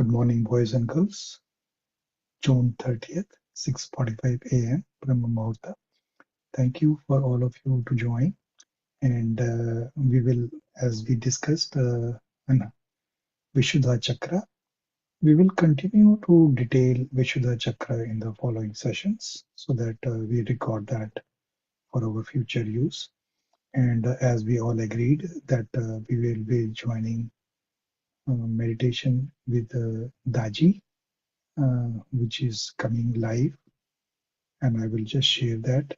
Good morning, boys and girls. June 30th, 6:45 a.m. Brahma Muhurta. Thank you for all of you to join. And we will, as we discussed, Vishuddha Chakra. We will continue to detail Vishuddha Chakra in the following sessions so that we record that for our future use. And as we all agreed that we will be joining meditation with Daaji, which is coming live, and I will just share that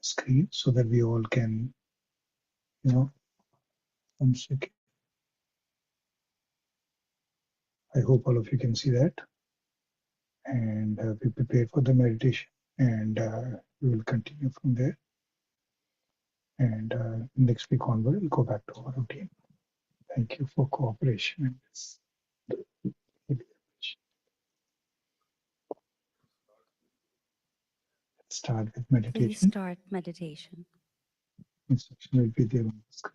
screen so that we all can, one second. I hope all of you can see that, and be prepared for the meditation, and we will continue from there. And next week onward, we'll go back to our routine. Thank you for cooperation. Let's start with meditation. Please start meditation. Instruction will be there on the screen.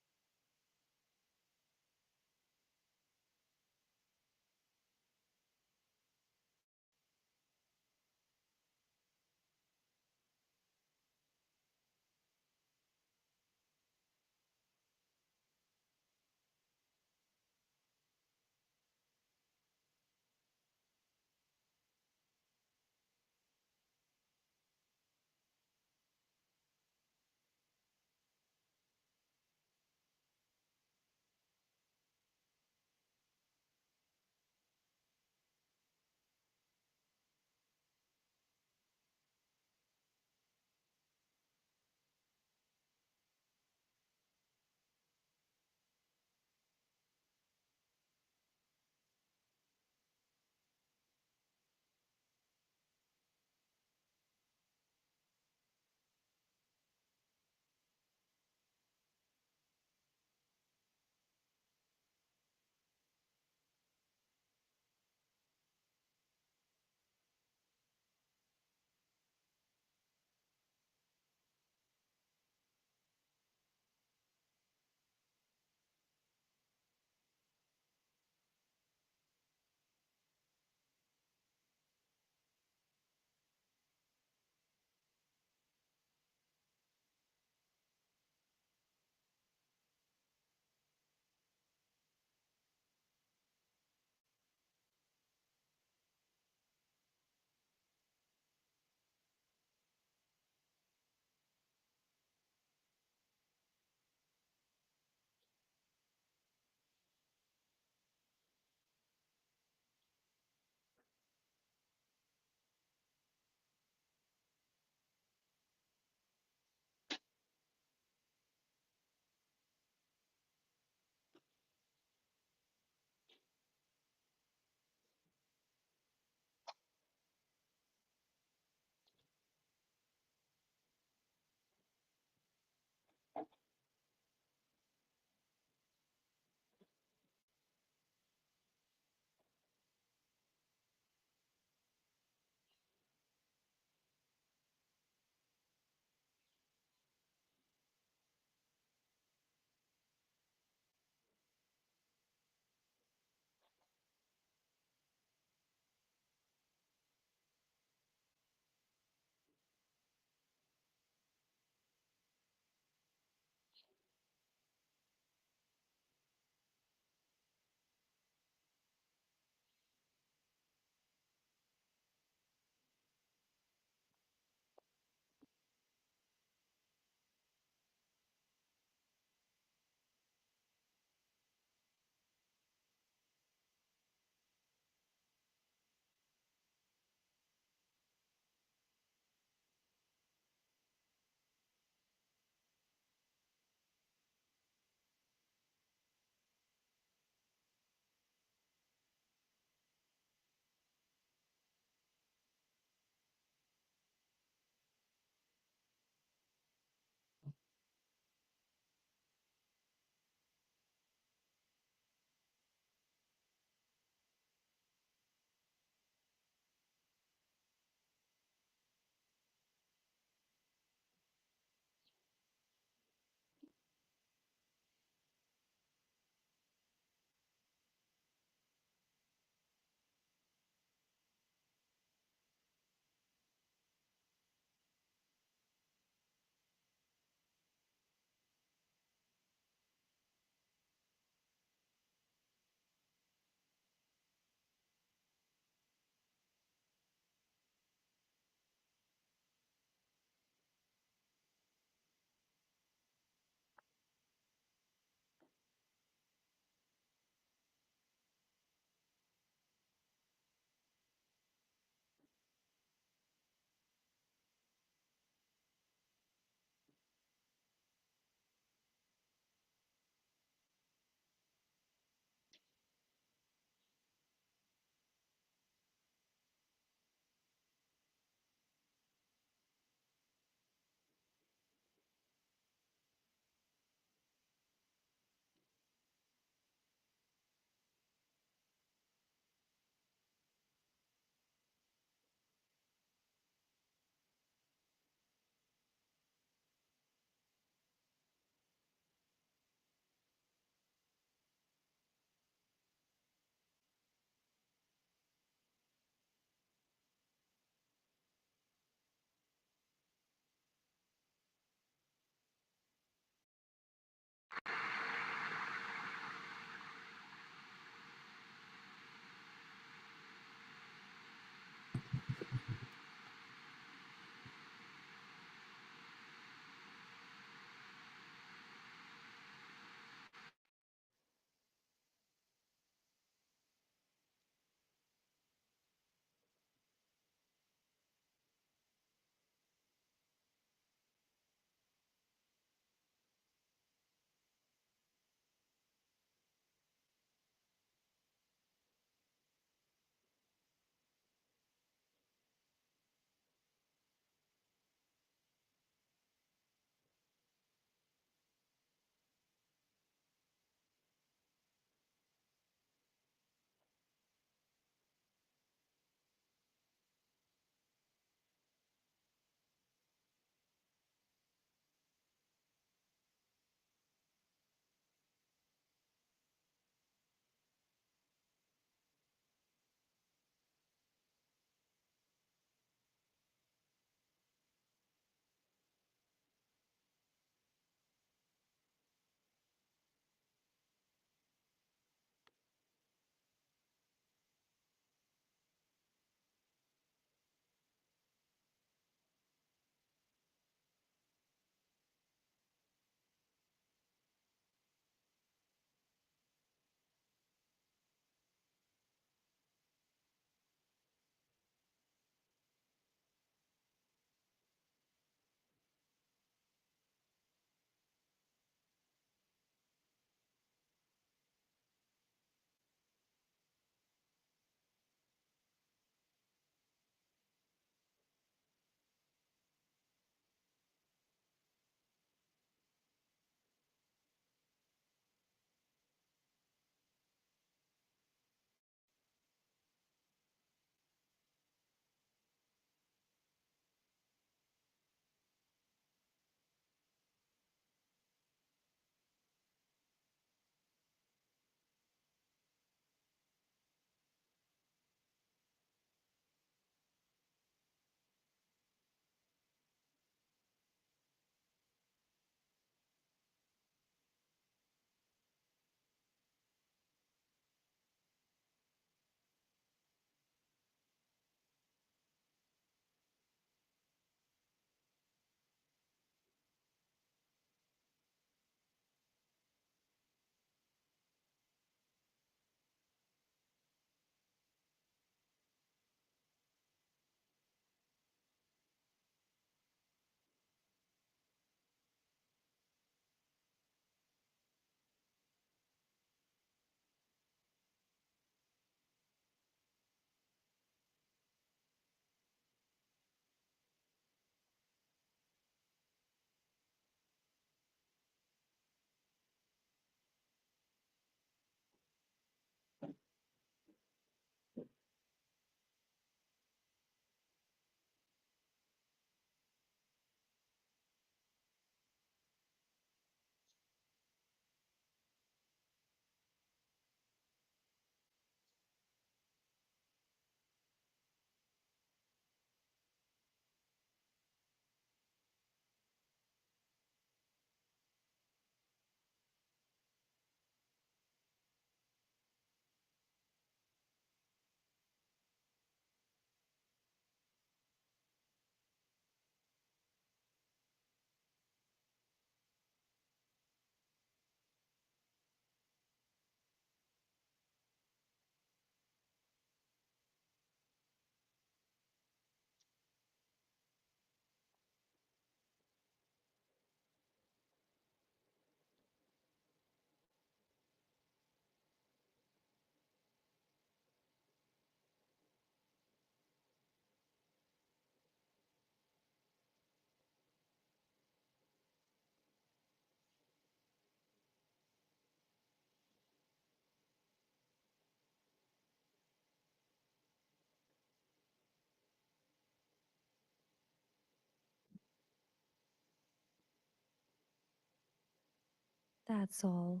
That's all.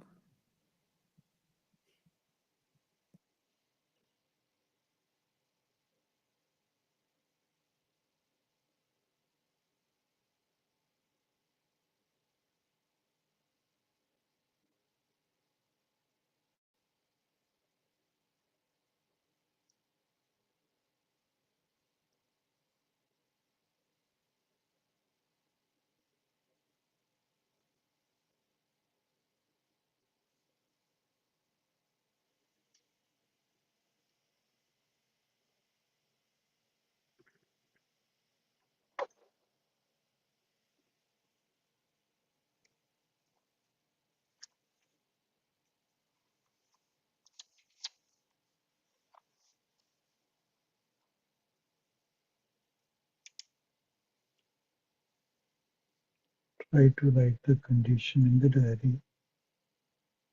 Try to write the condition in the diary,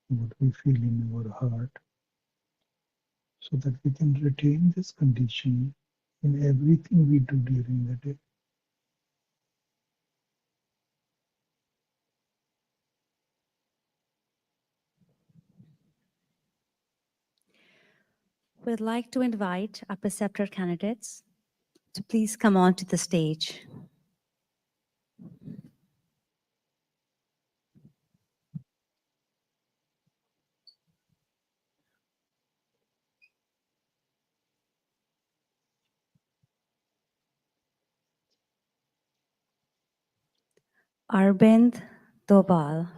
what we feel in our heart, so that we can retain this condition in everything we do during the day. We'd like to invite our preceptor candidates to please come on to the stage. Arvind Dobal,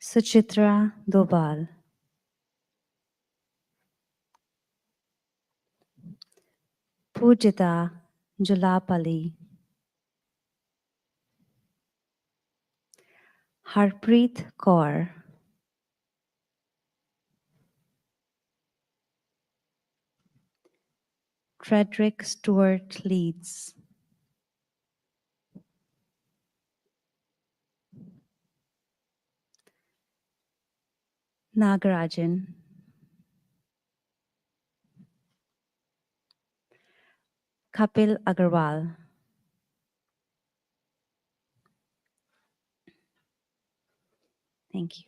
Suchitra Dobal, Pujita Julapali, Harpreet Kaur, Frederick Stewart Leeds, Nagarajan, Kapil Agarwal, thank you.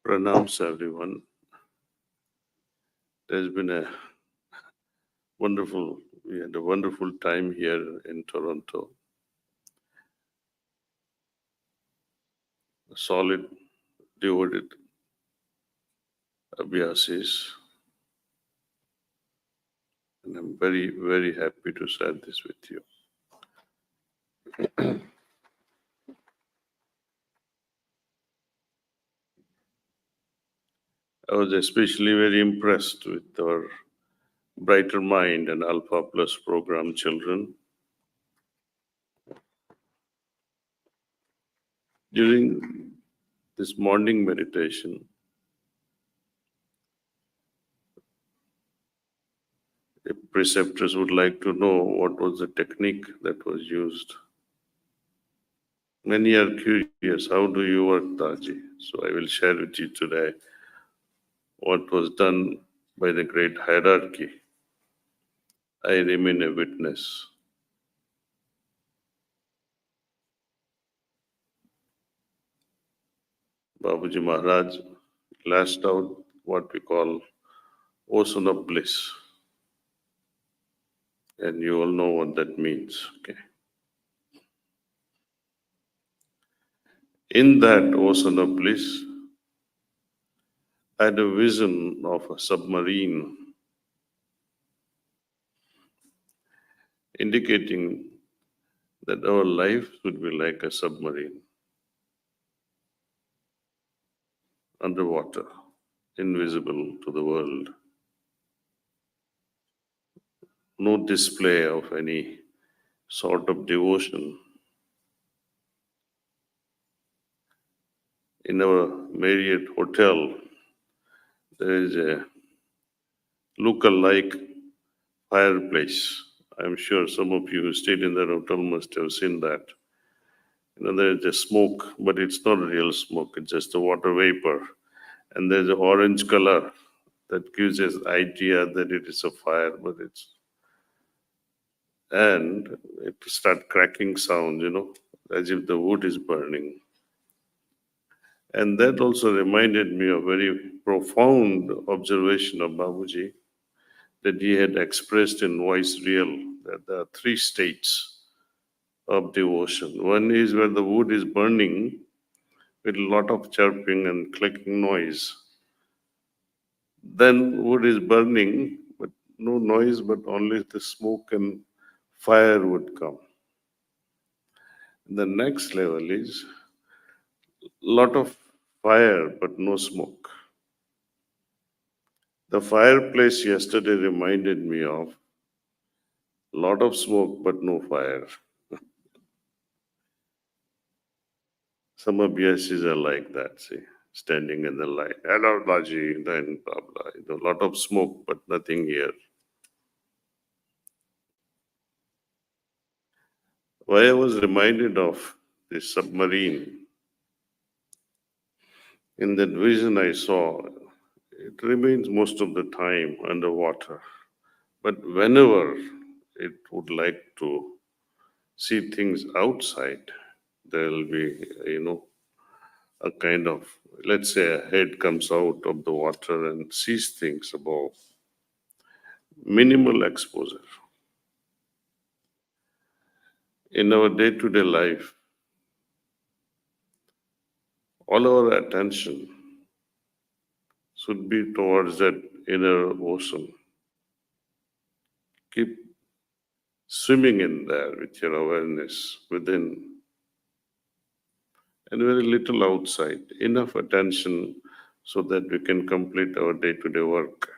Pranams, everyone. There's been a we had a wonderful time here in Toronto. Solid, devoted abhyasis. And I'm very, very happy to share this with you. I was especially very impressed with our Brighter Mind and Alpha Plus program children. During this morning meditation, the preceptors would like to know what was the technique that was used. Many are curious, how do you work, Daaji? So I will share with you today what was done by the great hierarchy. I remain a witness. Babuji Maharaj lashed out what we call ocean of bliss. And you all know what that means. Okay. In that ocean of bliss, I had a vision of a submarine, indicating that our life should be like a submarine, underwater, invisible to the world. No display of any sort of devotion. In our Marriott hotel, there is a look-alike fireplace. I'm sure some of you who stayed in that hotel must have seen that. There's a smoke, but it's not real smoke, it's just a water vapor. And there's an orange color that gives us idea that it is a fire, but it's, and it start cracking sound, as if the wood is burning. And that also reminded me of very profound observation of Babuji that he had expressed in Voice Real, that there are 3 states of devotion. One is where the wood is burning with a lot of chirping and clicking noise. Then wood is burning, but no noise, but only the smoke and fire would come. The next level is lot of fire, but no smoke. The fireplace yesterday reminded me of lot of smoke, but no fire. Some abhyasis are like that, see, standing in the light. Hello, Daaji, then blah, blah. A lot of smoke, but nothing here. Why I was reminded of this submarine, in that vision I saw, it remains most of the time underwater. But whenever it would like to see things outside, there will be, a kind of, let's say a head comes out of the water and sees things above. Minimal exposure. In our day-to-day life, all our attention should be towards that inner ocean. Keep swimming in there with your awareness within, and very little outside. Enough attention so that we can complete our day-to-day work.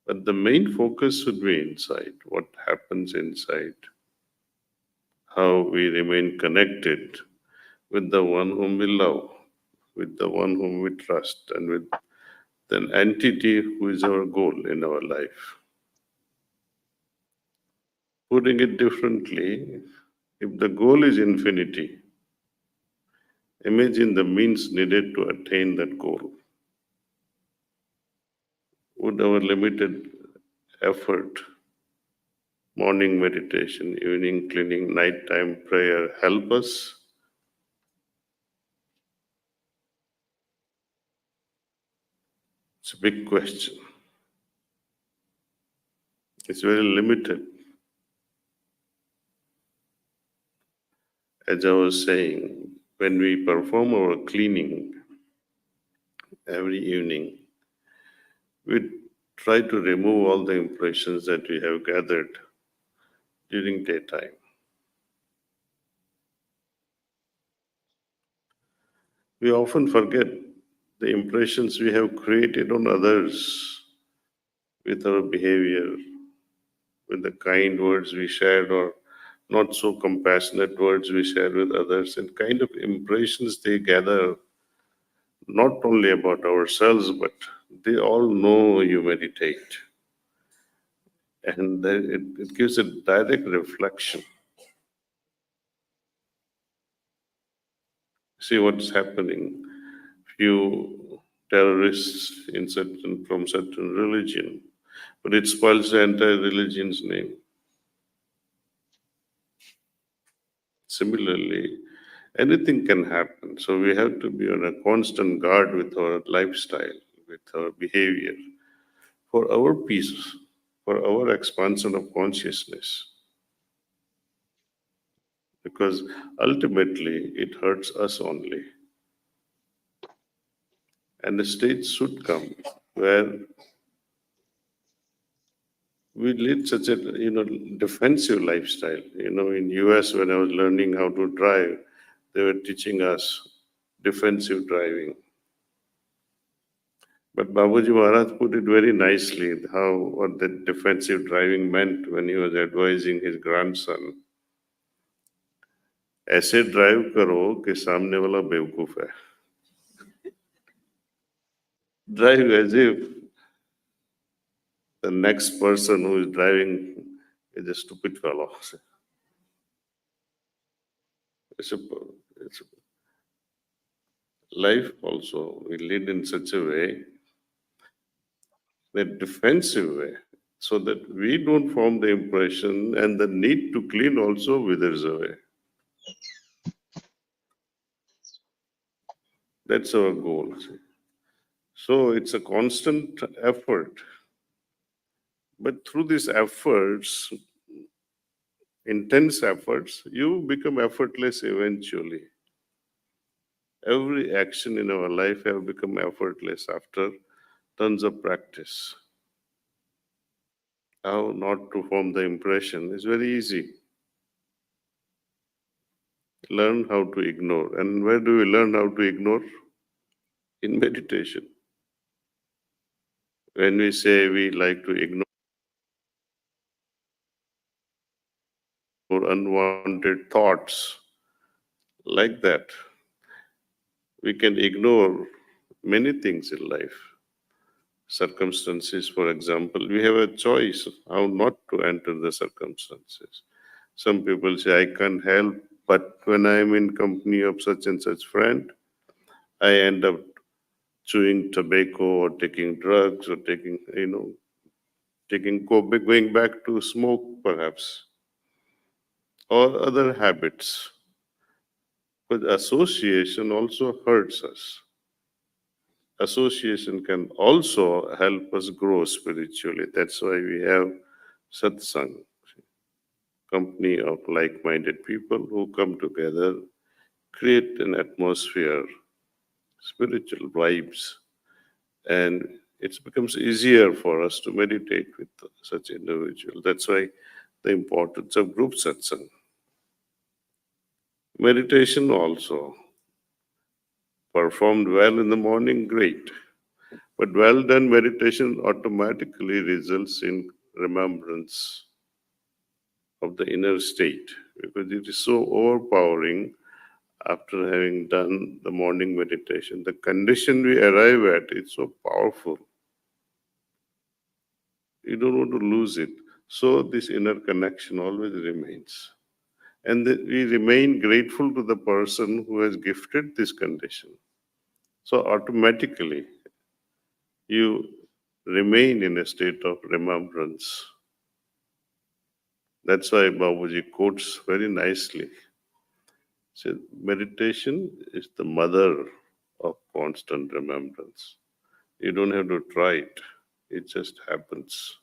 But the main focus should be inside, what happens inside, how we remain connected with the one whom we love, with the one whom we trust, and with an entity who is our goal in our life. Putting it differently, if the goal is infinity, imagine the means needed to attain that goal. Would our limited effort, morning meditation, evening cleaning, nighttime prayer help us? It's a big question. It's very limited. As I was saying, when we perform our cleaning every evening, we try to remove all the impressions that we have gathered during daytime. We often forget the impressions we have created on others with our behavior, with the kind words we shared or not so compassionate words we share with others, and kind of impressions they gather not only about ourselves, but they all know you meditate. And it gives a direct reflection. See what's happening. Few terrorists from certain religion, but it spoils the entire religion's name. Similarly, anything can happen. So we have to be on a constant guard with our lifestyle, with our behavior, for our peace. for our expansion of consciousness. Because ultimately it hurts us only. And the stage should come where we lead such a defensive lifestyle. In US, when I was learning how to drive, they were teaching us defensive driving. But Babaji Maharaj put it very nicely, what that defensive driving meant when he was advising his grandson. ऐसे drive करो कि सामने वाला बेवकूफ है. Drive as if the next person who is driving is a stupid fellow. It's a life also, we lead in such a way, that defensive way, so that we don't form the impression, and the need to clean also withers away. That's our goal. So it's a constant effort. But through these efforts, intense efforts, you become effortless eventually. Every action in our life have become effortless after tons of practice. How not to form the impression is very easy. Learn how to ignore. And where do we learn how to ignore? In meditation. When we say we like to ignore unwanted thoughts, like that, we can ignore many things in life. Circumstances, for example, we have a choice how not to enter the circumstances. Some people say, I can't help, but when I am in company of such and such friend, I end up chewing tobacco or taking drugs or going back to smoke perhaps, or other habits. But association also hurts us. Association can also help us grow spiritually. That's why we have Satsangh, company of like-minded people who come together, create an atmosphere, spiritual vibes, and it becomes easier for us to meditate with such individuals. That's why the importance of group satsang. Meditation also, performed well in the morning, great. But well done meditation automatically results in remembrance of the inner state, because it is so overpowering after having done the morning meditation. The condition we arrive at is so powerful. You don't want to lose it. So this inner connection always remains. And we remain grateful to the person who has gifted this condition. So automatically, you remain in a state of remembrance. That's why Babaji quotes very nicely. He says, meditation is the mother of constant remembrance. You don't have to try it. It just happens.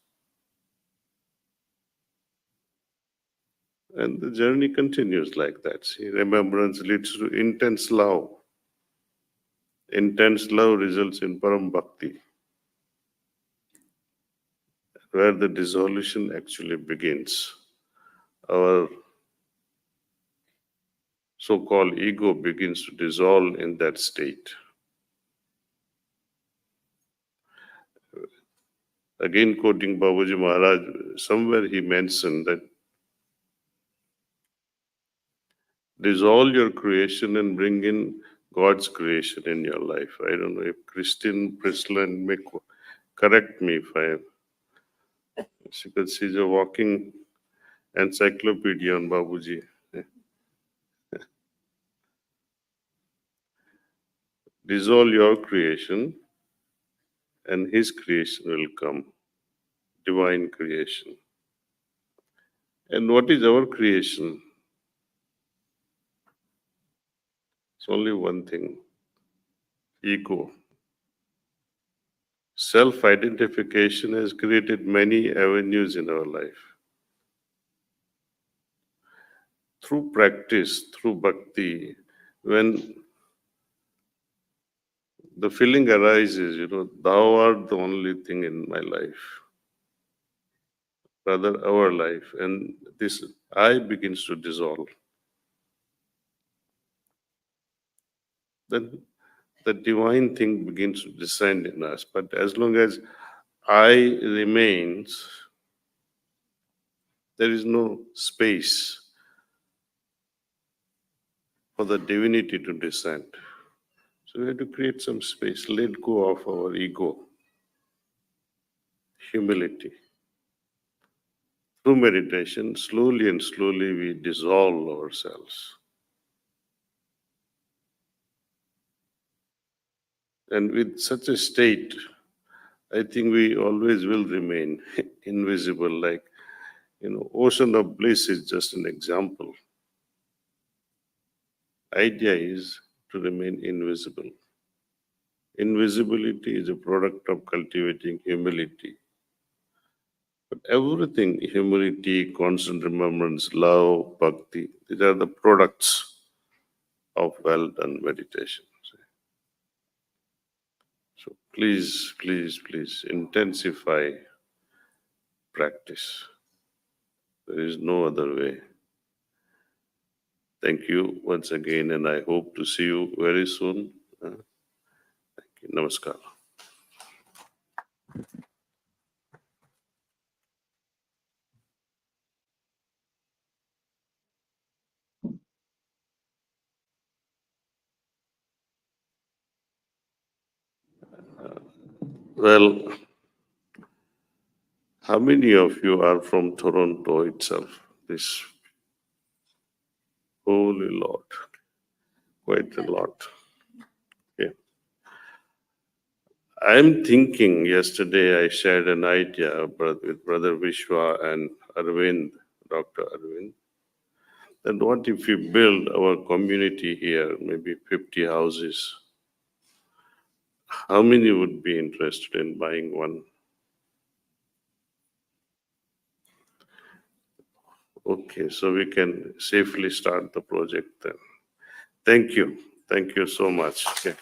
And the journey continues like that. See, remembrance leads to intense love. Intense love results in Param Bhakti, where the dissolution actually begins. Our so-called ego begins to dissolve in that state. Again, quoting Babaji Maharaj, somewhere he mentioned that dissolve your creation and bring in God's creation in your life. I don't know if Christine Prisland may correct me if I am. Because she's a walking encyclopedia on Babaji. Dissolve your creation and his creation will come, divine creation. And what is our creation? It's only one thing, ego. self-identification has created many avenues in our life. Through practice, through bhakti, when the feeling arises, thou art the only thing in my life, rather our life, and this I begins to dissolve, then the divine thing begins to descend in us. But as long as I remains, there is no space for the divinity to descend. So we have to create some space, let go of our ego, humility. Through meditation, slowly and slowly we dissolve ourselves. And with such a state, I think we always will remain invisible, like, ocean of bliss is just an example. Idea is to remain invisible. Invisibility is a product of cultivating humility. But everything, humility, constant remembrance, love, bhakti, these are the products of well-done meditation. So please, please, please intensify practice. There is no other way. Thank you once again, and I hope to see you very soon. Thank you. Namaskar. Well, how many of you are from Toronto itself? This holy lot, quite a lot. Okay. I'm thinking, yesterday I shared an idea with Brother Vishwa and Arvind, Dr. Arvind, that what if we build our community here, maybe 50 houses? How many would be interested in buying one? Okay, so we can safely start the project then. Thank you. Thank you so much. Okay.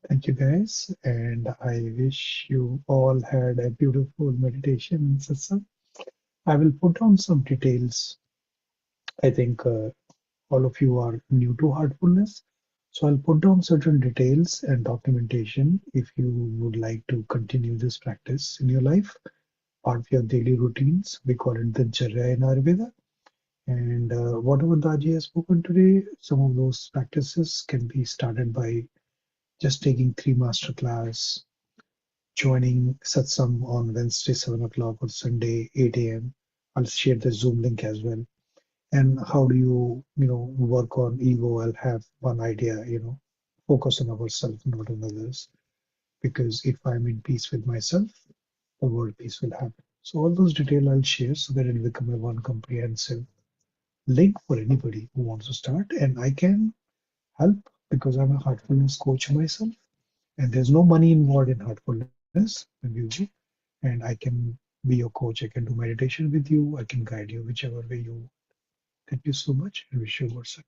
Thank you, guys. And I wish you all had a beautiful meditation in Satsang. I will put down some details. I think all of you are new to Heartfulness. So I'll put down certain details and documentation if you would like to continue this practice in your life, part of your daily routines. We call it the Charya in Ayurveda. And whatever Daaji has spoken today, some of those practices can be started by just taking 3 master class, joining Satsang on Wednesday, 7 o'clock, or Sunday, 8 a.m. I'll share the Zoom link as well. And how do you, work on ego? I'll have one idea, focus on ourselves, not on others. Because if I'm in peace with myself, the world peace will happen. So all those details I'll share so that it will become a one comprehensive link for anybody who wants to start. And I can help because I'm a heartfulness coach myself. And there's no money involved in heartfulness and I can be your coach. I can do meditation with you. I can guide you whichever way you want. Thank you so much and wish you a good Sunday.